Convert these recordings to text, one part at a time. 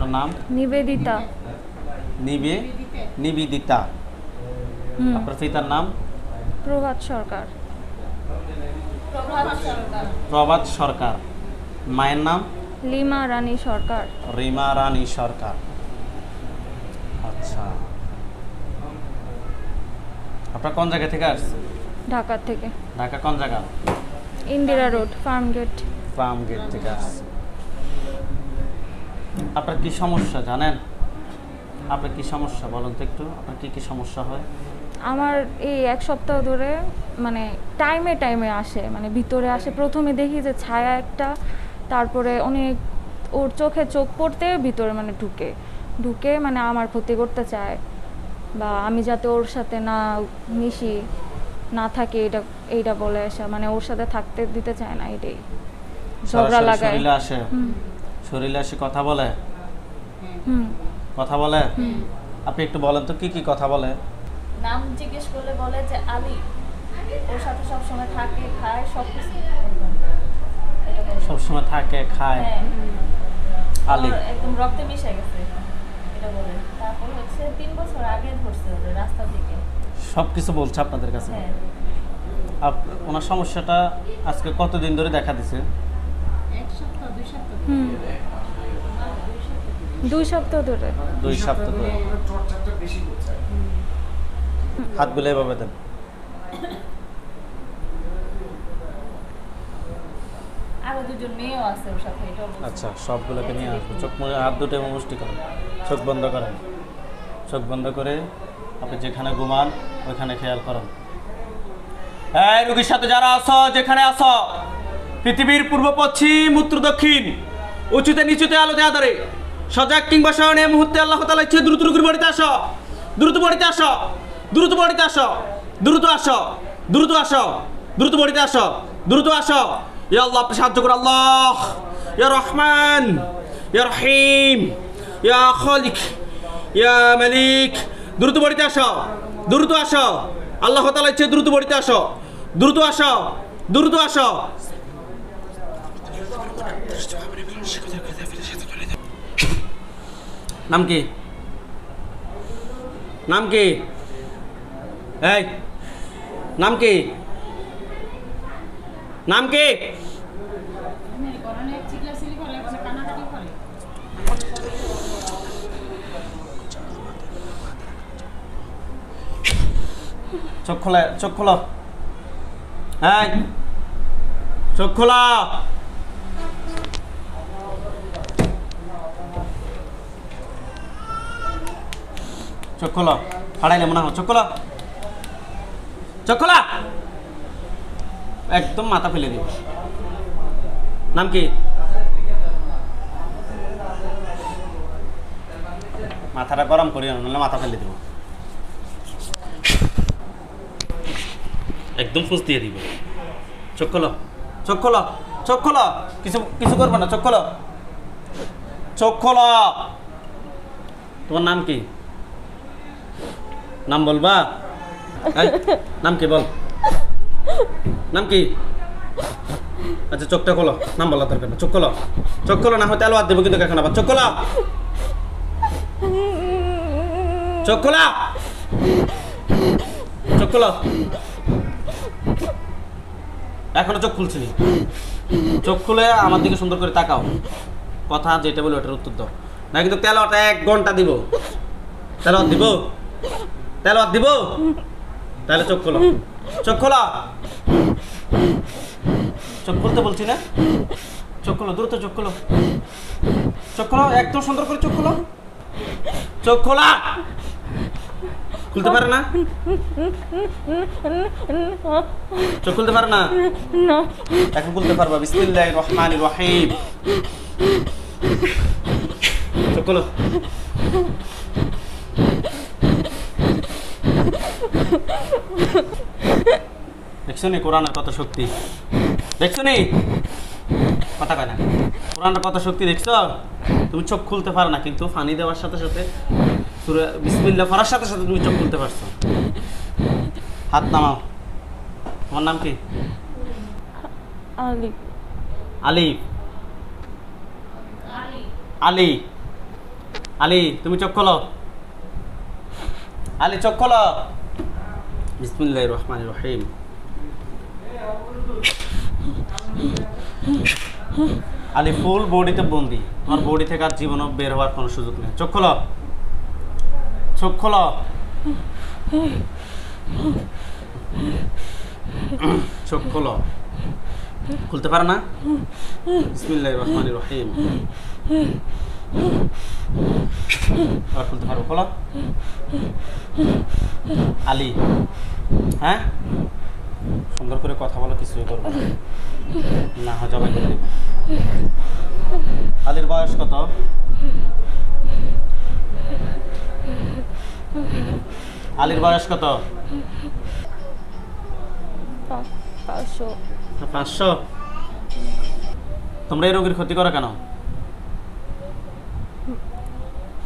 আপনার নাম? নিবেদিতা। নিবেদিতা। আপনার পিতার নাম? প্রভাত সরকার। প্রভাত সরকার। মায়ের নাম? লিমা রানী সরকার। রিমা রানী সরকার। আচ্ছা, আপনার কোন জায়গা থেকে আসছেন? ঢাকা থেকে। ঢাকা কোন জায়গা? ইন্দিরা রোড, ফার্মগেট। ফার্মগেট থেকে আসছেন। আপনার কি সমস্যা জানেন? আপনার কি সমস্যা বলুন তো একটু, আপনার কি কি সমস্যা হয়? আমার এই এক সপ্তাহ ধরে মানে টাইমে টাইমে আসে, মানে ভিতরে আসে। প্রথমে দেখি যে ছায়া একটা, তারপরে অনেক ওর চোখে চোখ পড়তে ভিতরে মানে ঢুকে মানে আমার ক্ষতি করতে চায়, বা আমি যাতে ওর সাথে না মিশি, না থাকি, এইটা বলে আসা, মানে ওর সাথে থাকতে দিতে চায় না, এটাই ঝগড়া লাগায়। শরীরে আসে? শরীরে আসে কথা বলে? কথা বলে? আপনি একটু বলেন তো কি কি কথা বলে? নাম জিজ্ঞেস করলে বলে যে আলী, ওর সাথে সব সময় থাকে, খায়, সবকিছু সব সময় থাকে, খায়। আলী একদম রক্তে মিশে গেছে এটা বলে। তারপর হচ্ছে 3 বছর আগে ধরছে ওদের রাস্তা থেকে, সবকিছু বলছে আপনাদের কাছে। ওনার সমস্যাটা আজকে কতদিন ধরে দেখা দিছে? 1 সপ্তাহ 2 সপ্তাহ। 2 সপ্তাহ ধরে। 2 সপ্তাহ ধরে টর্চারটা বেশি করছে। হাতগুলো এভাবে দেন। আরো 2জন মেয়েও আছে ওর সাথে, এটাও বলছে। আচ্ছা, সবগুলোকে নিয়ে আসবো। চোখ মুখে হাত দুটো মুষ্টি করেন, চোখ বন্ধ করেন। চোখ বন্ধ করে আপনি যেখানে ঘুমান ওইখানে খেয়াল করেন। এই রোগীর সাথে যারা আছো, যেখানে আছো, পৃথিবীর পূর্ব পশ্চিম উত্তর দক্ষিণ, উঁচুতে নিচুতে আলোতে আধারে, সজাগ কিংবা শয়নে মুহূর্তে আল্লাহ তাআলা ইচ্ছে দ্রুত রোগীর বাড়িতে আসো, দ্রুত বাড়িতে আসো, দ্রুত বাড়িতে আসো, দ্রুত আসো, দ্রুত আসো, দ্রুত বাড়িতে আসো, দ্রুত আসো। ইয়া আল্লাহ, আপনি সাহায্য করুন আল্লাহ। ইয়া রহমান, ইয়া রহিম, ইয়া খালিক, ইয়া মালিক, দ্রুত বাড়িতে আসো, দ্রুত আসো। আল্লাহ তাআলা ইচ্ছে দ্রুত বাড়িতে আসো, দ্রুত আসো, দ্রুত আসো। নাম কি? নাম কি? এই নাম কি? নাম কি? চোখ খোলা, চোখ খোলা। এই চোখ খোলা। চোখ খোলা। হারাইলে মনে হয়। চোখ খোলা, চোখ খোলা। একদম মাথা ফেলে দিব। নাম কি? মাথাটা গরম করি না, নাহলে মাথা ফেলে দিব। একদম ফুস দিয়ে দিব। চোখ খোলো, চোখ খোলো, চোখ খোলো। কিছু করবে না, চোখ খোলো, চোখ খোলো। তোমার নাম কি? নাম বলবা? নাম কি বল? নাম কি? আচ্ছা, চোখটা খোলো। নাম বলা দরকার না, চোখ খোলো, চোখ খোলো, না হয়তো আলোয়ার দেবো কিন্তু এখন আবার। চোখ খোলা, চোখ খোলা, চোখ খোলো। এখনো চোখ খুলছিনি। চোখ খুলে আমার দিকে সুন্দর করে তাকাও। কথা যেটা বলো ওটার উত্তর দাও, না কিন্তু তেলাওয়াত 1 ঘন্টা দিব। তেলাওয়াত দিব, তেলাওয়াত দিব। তাহলে চোখ খোলো, চোখ খোলা। চোখ খুলতে বলছি না? চোখ খোলো, দ্রুত চোখ খোলো, চোখ খোলো, একদম সুন্দর করে চোখ খোলো, চোখ খোলা। খুলতে পারে না? চোখ খুলতে পারে না? এখন খুলতে পারবা। বিসমিল্লাহির রহমানির রহিম। চোখ খোলো। দেখছো নি কোরআনের কত শক্তি? দেখছো নি? কথা কয় না। কোরআনের কত শক্তি দেখছো? তুমি চোখ খুলতে পারো না, কিন্তু পানি দেওয়ার সাথে সাথে সূরা বিসমিল্লাহ পড়ার সাথে সাথে তুমি চোখ খুলতে পারছো। হাত নামাও। তোমার নাম কি? আলিফ। আলিফ। আলী। আলী তুমি চোখ খোলো, আলী চোখ খোলো। বিসমিল্লাহির রহমানির রহিম। আলী ফুল বডিতে বন্দি, তোমার বডি থেকে আর জীবনও বের হওয়ার কোনো সুযোগ নেই। চোখ খোলো, চোখ খোলো। চোখ খোলো, খুলতে পারে না? বিসমিল্লাহির রহমানির রহিম। আর খুলতে পারো, খোলো। আলী, হ্যাঁ সুন্দর করে কথা বলো, কিছুই করবো না, জবাই করে দেবো। আলীর বয়স কত? আলীর বয়স কত? 500। 500? তোমরা এই রোগীর ক্ষতি করো কেন?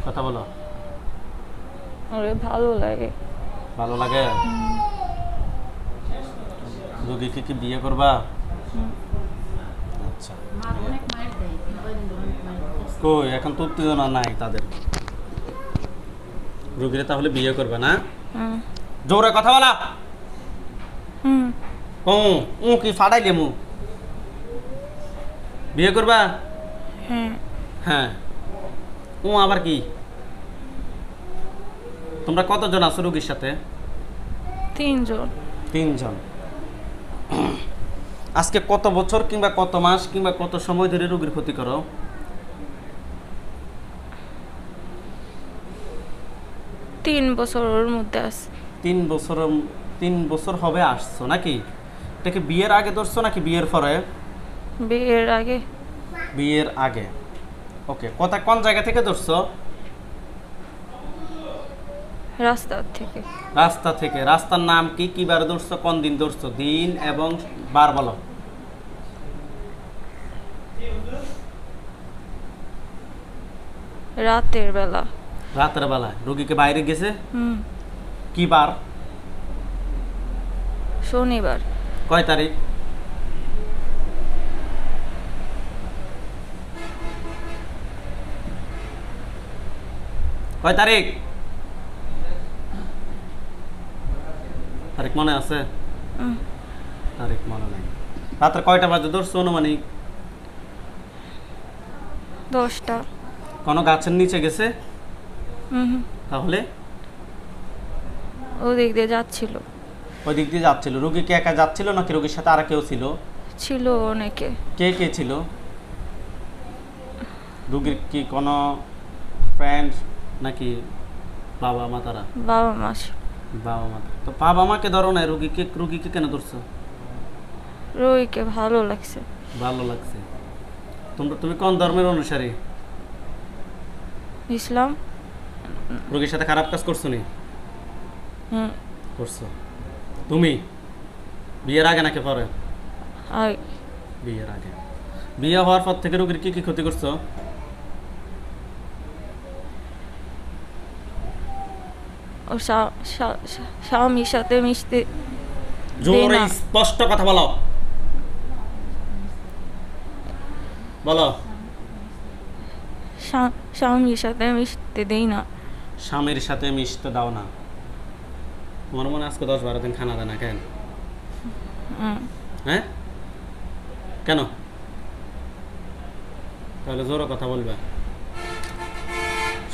কথা বলো। আরে ভালো লাগে। ভালো লাগে? রোগীকে কি বিয়ে করবা? আচ্ছা, কই এখন তো উত্তেজনা নাই তাদের। রোগীরা তাহলে বিয়ে করবে না? জোরে কথা বলা। ও কি ফাটাইলে মু? বিয়ে করবা? হ্যাঁ। ও আবার কি? তোমরা কতজন আছো রোগীর সাথে? 3 জন। 3 জন। আজকে কত বছর কিংবা কত মাস কিংবা কত সময় ধরে রোগীর ক্ষতি করো? 3 বছরের মধ্যে আছে। 3 বছর হবে আসছো নাকি? এটা কি বিয়ের আগে ধরছো নাকি বিয়ের পরে? বিয়ের আগে। বিয়ের আগে। ওকে, কোন জায়গা থেকে ধরছো? রাস্তা থেকে। রাস্তা থেকে। রাস্তার নাম কি? কিবার ধরছো? কোন দিন ধরছো? দিন এবং বার বলো। রাতের বেলা। রাতের বেলা। রোগীকে বাইরে গেছে? কি বার? শনিবার। কয় তারিখ? কয় তারিখ? তারিখ মনে আছে? তারিখ মনে নাই। রাত্রে কয়টা বাজে ধরছো অনুমানিক? 10টা। কোনো গাছের নিচে গেছে? তাহলে ওদিক দিয়ে যাচ্ছিল। ওই দিক দিয়ে যাচ্ছিল। রোগী কি একা যাচ্ছিল নাকি রোগীর সাথে আর কেউ ছিল? ছিল অনেকে। কে কে ছিল? রোগীর কি কোনো ফ্রেন্ড নাকি বাবা মা? তারা বাবা মা। বাবা মা। তো বাবা মাকে ধরো না, রোগীকে কেন ধরছো? রোগীকে ভালো লাগছে। ভালো লাগছে। তুমি কোন ধর্মের অনুসারী? ইসলাম। রোগীর সাথে খারাপ কাজ করছো নি? করছো। তুমি বিয়ের আগে নাকি পরে? বিয়ের আগে। বিয়ে হওয়ার পর থেকে রোগীর কি কি ক্ষতি করছো? ও স্বামীর সাথে মিশতে। জোরে স্পষ্ট কথা বলো। বলো। স্বামীর সাথে মিশতে দেই না। স্বামীর সাথে মিশতে দাও না। তোমার মনে আজকে 10-12 দিন খানা দেয় না কেন? হ্যাঁ কেন? তাহলে জোরে কথা বলবে।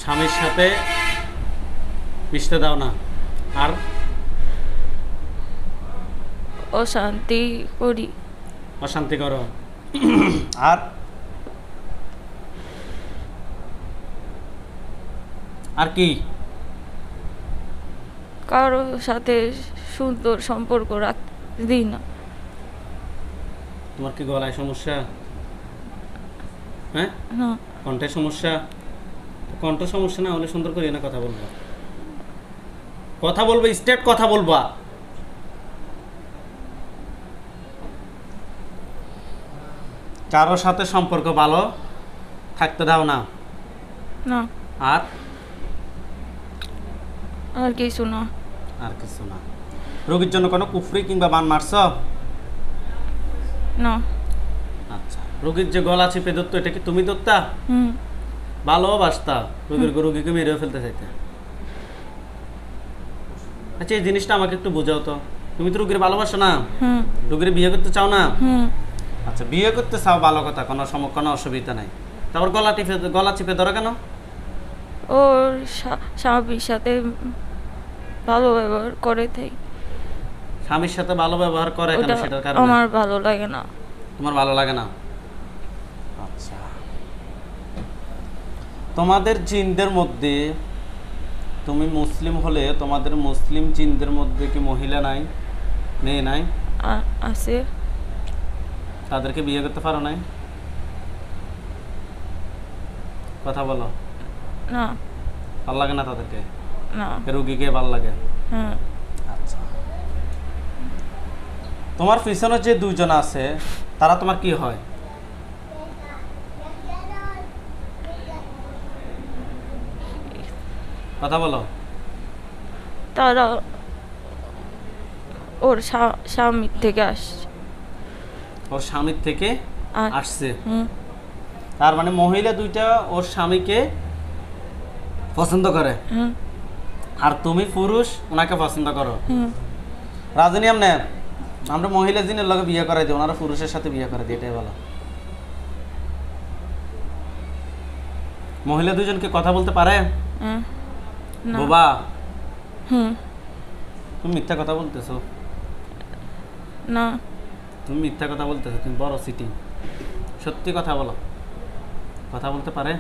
স্বামীর সাথে মিশতে দাও না। আর অশান্তি করি। অশান্তি করো। আর আর কি? কারো সাথে সুন্দর সম্পর্ক রাখতে দিই না। তোমার কি গলায় সমস্যা? হ্যাঁ, কণ্ঠে সমস্যা? কণ্ঠ সমস্যা না হলে সুন্দর করে না কথা বলবো। কথা বলবো, স্ট্রেট কথা বলবা। কারো সাথে সম্পর্ক ভালো থাকতে দাও না। না। আর আর কিছু না। আর কিছু না। রোগীর জন্য কোনো কুফরি কিংবা বান মারছ? না। আচ্ছা, রোগীর যে গলা চেপে ধরতো, এটা কি তুমি ধরতা? ভালোবাসতা, রোগীকে মেরেও ফেলতে চাইতে। আচ্ছা এই জিনিসটা আমাকে একটু বোঝাও তো, তুমি তো রোগীর ভালোবাসো না, রোগীর বিয়ে করতে চাও না? আচ্ছা বিয়ে করতে চাও, ভালো কথা, কোনো অসুবিধা নাই। তারপর গলা চিপে ধরো কেন? ওর স্বামীর সাথে ভালো ব্যবহার করে তাই। স্বামীর সাথে ভালো ব্যবহার করে কেন, সেটার কারণে? আমার ভালো লাগে না। তোমার ভালো লাগে না? আচ্ছা, তোমাদের জিনদের মধ্যে, তুমি মুসলিম হলে তোমাদের মুসলিম জিনদের মধ্যে কি মহিলা নাই, মেয়ে নাই? আছে। তাদেরকে বিয়ে করতে পারো নাই? কথা বলো। না। ভালো লাগে না তাদেরকে? না। রোগীকে ভালো লাগে? আচ্ছা, তোমার পিছনে যে দুইজন আছে তারা তোমার কি হয়? কথা বলো। তারা ওর স্বামীর থেকে আসছে। ওর স্বামীর থেকে আসছে? তার মানে মহিলা দুইটা ওর স্বামীকে পছন্দ করে, আর তুমি পুরুষ ওনাকে পছন্দ করো। রাজনী আমনে আমরা মহিলা জিনের লগে বিয়ে করাই দিই, ওনারা পুরুষের সাথে বিয়ে করে দিই, এটাই ভালো। মহিলা দুজনকে কথা বলতে পারে? বাবা তুমি মিথ্যা কথা বলতেছো। না তুমি মিথ্যা কথা বলতেছো, তুমি বড় সিটি। সত্যি কথা বলো, কথা বলতে পারে?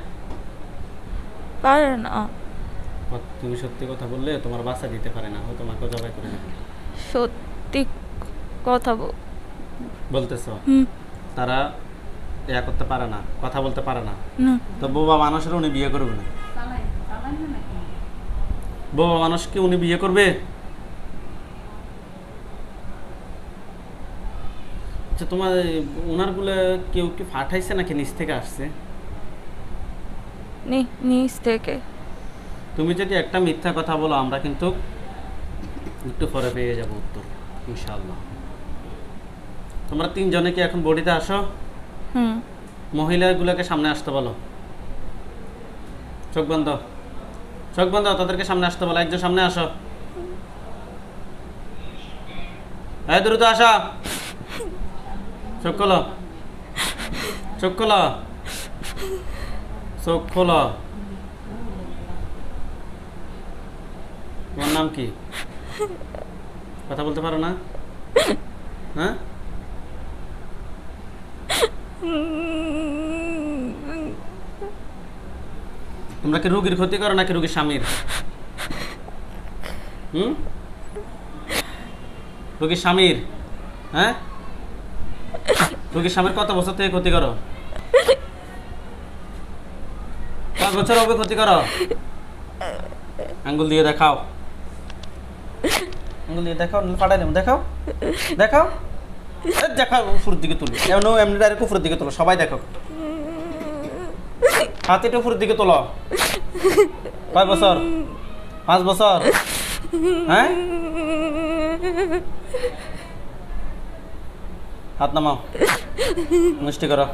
পারে না। তুমি সত্যি কথা বললে তোমার বাচ্চা দিতে পারে না, ও তোমাকে জবাই করে না। সত্যি কথা বলতেছো তারা ইয়া করতে পারে না, কথা বলতে পারে না? তো বোবা মানুষের উনি বিয়ে করবে না? বোবা মানুষকে উনি বিয়ে করবে? আচ্ছা তোমার ওনার গুলো কেউ কি পাঠাইছে নাকি নিচ থেকে আসছে? নিচ থেকে। তুমি যদি একটা মিথ্যা কথা বলো আমরা কিন্তু একটু পরে পেয়ে যাবো উত্তর ইনশাআল্লাহ। তোমরা তিনজনে কি এখন বডিতে আসো? মহিলাগুলোকে সামনে আসতে বলো। চোখ বন্ধ, চোখ বন্ধ, তাদেরকে সামনে আসতে বলো। একজন সামনে আসো, এই দ্রুত আসা। চোখ খোলো, চোখ খোলো, চোখ খোলো। তোমার নাম কি? কথা বলতে পারো না? হ্যাঁ, তোমরা কি রোগীর ক্ষতি করো নাকি রোগীর স্বামীর? রোগীর স্বামীর? হ্যাঁ, রোগীর স্বামীর কত বছর থেকে ক্ষতি করো? 5 বছর হবে ক্ষতি করো? আঙ্গুল দিয়ে দেখাও, আঙ্গুল দিয়ে দেখাও, ফাটাই নেব। দেখাও, দেখাও, দেখাও। উপরের দিকে তুলো, এমনি ডাইরেক্ট উপরের দিকে তোলো, সবাই দেখো। হাত এটা উপরের দিকে তোলো। 5 বছর? 5 বছর? হ্যাঁ, হাত নামাও, মিষ্টি করো।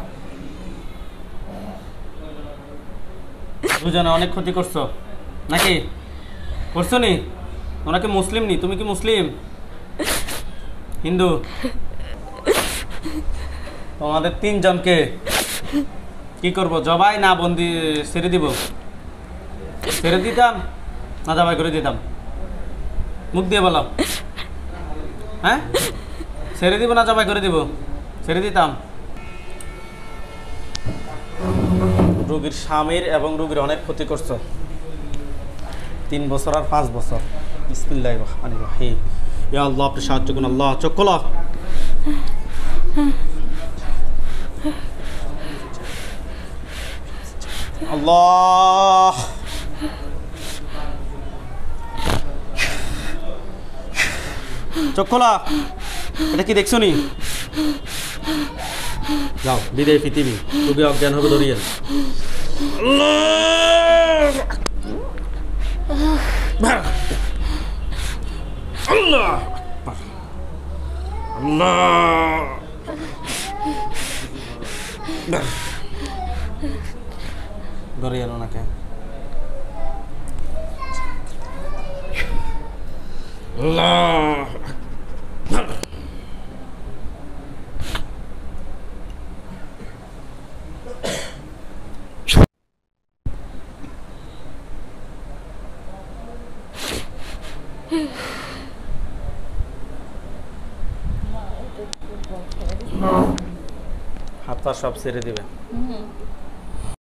দুজনে অনেক ক্ষতি করছো নাকি? করছো নি? ওনাকে মুসলিম নি, তুমি কি মুসলিম হিন্দু? তোমাদের তিনজনকে কি করব, জবাই না বন্দি ছেড়ে দিব? ছেড়ে দিতাম না জবাই করে দিতাম? মুখ দিয়ে বলো। হ্যাঁ, ছেড়ে দিব না জবাই করে দিব? ছেড়ে দিতাম। রোগীর স্বামীর এবং রোগীর অনেক ক্ষতি করছো। 3 বছর আর 5 বছর। বিসমিল্লাহির রহমানির রহিম। ইয়া আল্লাহ, আপনি সাহায্য করুন আল্লাহ। চোখ খোলো। আল্লাহ, চোখ খোলা। এটা কি দেখছো নি? যাও, বিদায় পৃথিবী। রোগী অজ্ঞান হবে, দরিয়ে। আল্লাহ, আল্লাহ, ধরে এলো না। আল্লাহ হাত পা সব ছেড়ে দিবে।